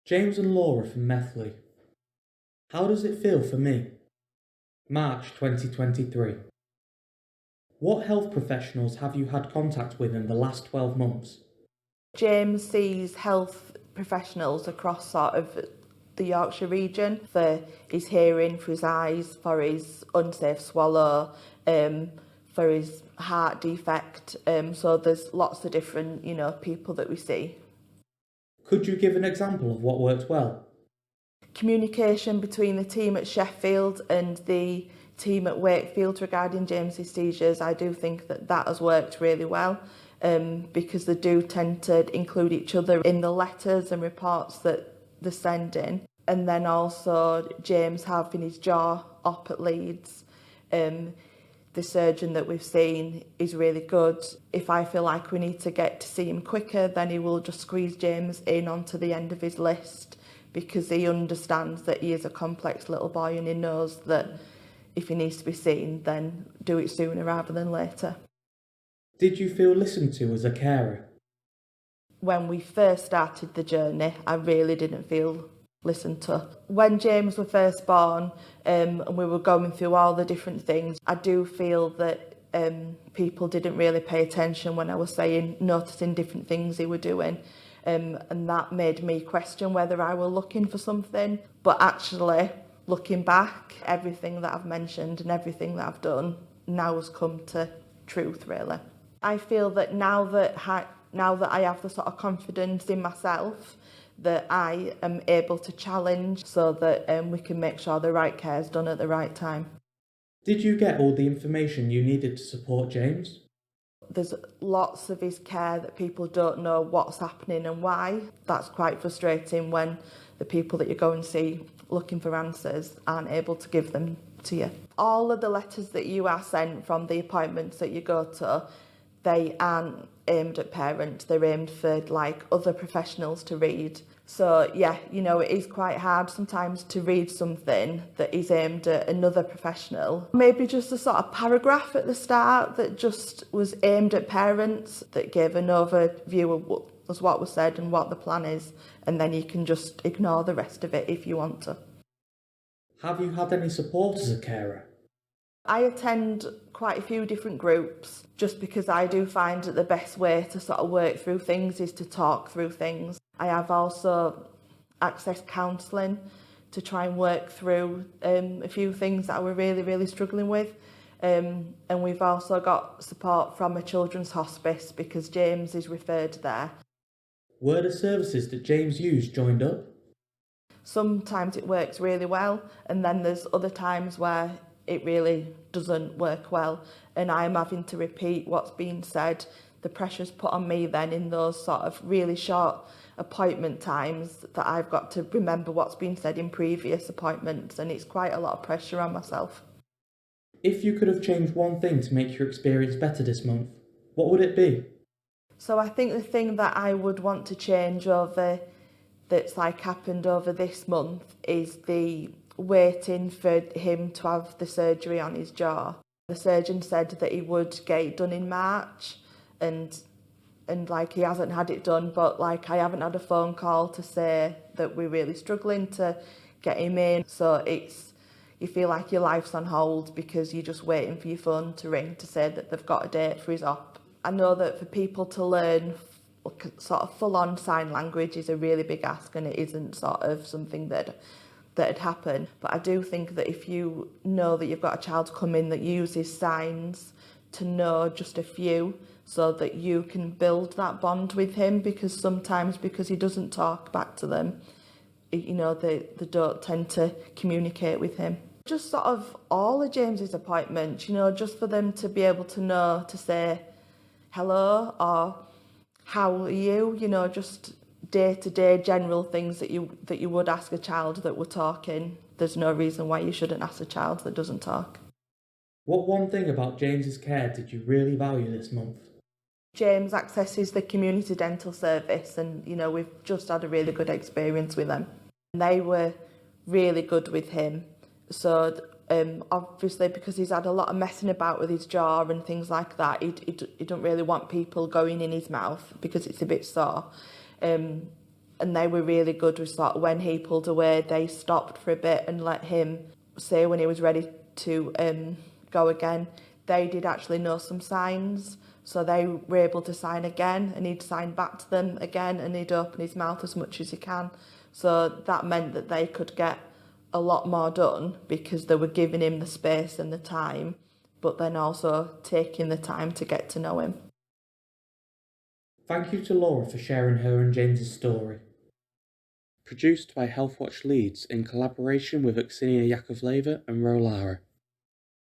James and Laura from Methley. How does it feel for me? March 2023. What health professionals have you had contact with in the last 12 months? James sees health professionals across sort of the Yorkshire region for his hearing, for his eyes, for his unsafe swallow, for his heart defect. So there's lots of different, people that we see. Could you give an example of what worked well? Communication between the team at Sheffield and the team at Wakefield regarding James's seizures, I do think that has worked really well, because they do tend to include each other in the letters and reports that they're sending. And then also James having his jaw up at Leeds. The surgeon that we've seen is really good. If I feel like we need to get to see him quicker, then he will just squeeze James in onto the end of his list, because he understands that he is a complex little boy and he knows that if he needs to be seen, then do it sooner rather than later. Did you feel listened to as a carer? When we first started the journey, I really didn't feel listened to. When James was first born, and we were going through all the different things, I do feel that people didn't really pay attention when I was noticing different things he were doing. And that made me question whether I were looking for something. But actually, looking back, everything that I've mentioned and everything that I've done now has come to truth, really. I feel that now that I have the sort of confidence in myself, that I am able to challenge so that we can make sure the right care is done at the right time. Did you get all the information you needed to support James? There's lots of his care that people don't know what's happening and why. That's quite frustrating when the people that you go and see looking for answers aren't able to give them to you. All of the letters that you are sent from the appointments that you go to, they aren't aimed at parents, they're aimed for other professionals to read. So yeah, it is quite hard sometimes to read something that is aimed at another professional. Maybe just a sort of paragraph at the start that just was aimed at parents, that gave an overview of what was said and what the plan is, and then you can just ignore the rest of it if you want to. Have you had any support as a carer? I attend quite a few different groups just because I do find that the best way to sort of work through things is to talk through things. I have also accessed counselling to try and work through a few things that I were really, really struggling with. And we've also got support from a children's hospice because James is referred there. Were the services that James used joined up? Sometimes it works really well, and then there's other times where it really doesn't work well, and I'm having to repeat what's being said. The pressure's put on me then in those sort of really short appointment times that I've got to remember what's been said in previous appointments, and it's quite a lot of pressure on myself. If you could have changed one thing to make your experience better this month, what would it be? So I think the thing that I would want to change that's happened over this month is the waiting for him to have the surgery on his jaw. The surgeon said that he would get it done in March, and he hasn't had it done, but I haven't had a phone call to say that we're really struggling to get him in. So you feel like your life's on hold because you're just waiting for your phone to ring to say that they've got a date for his op. I know that for people to learn sort of full-on sign language is a really big ask, and it isn't sort of something that had happened. But I do think that if you know that you've got a child coming that uses signs, to know just a few so that you can build that bond with him, because sometimes because he doesn't talk back to them, they don't tend to communicate with him. Just sort of all of James's appointments, just for them to be able to know to say hello or how are you, just day-to-day general things that you would ask a child that were talking. There's no reason why you shouldn't ask a child that doesn't talk. What one thing about James's care did you really value this month? James accesses the community dental service, and we've just had a really good experience with them. They were really good with him. So obviously because he's had a lot of messing about with his jaw and things like that, he don't really want people going in his mouth because it's a bit sore. And and they were really good with sort of when he pulled away, they stopped for a bit and let him say when he was ready to go again. They did actually know some signs, so they were able to sign again, and he'd sign back to them again, and he'd open his mouth as much as he can. So that meant that they could get a lot more done because they were giving him the space and the time, but then also taking the time to get to know him. Thank you to Laura for sharing her and James's story. Produced by Healthwatch Leeds in collaboration with Axinia Yakovleva and Rolara.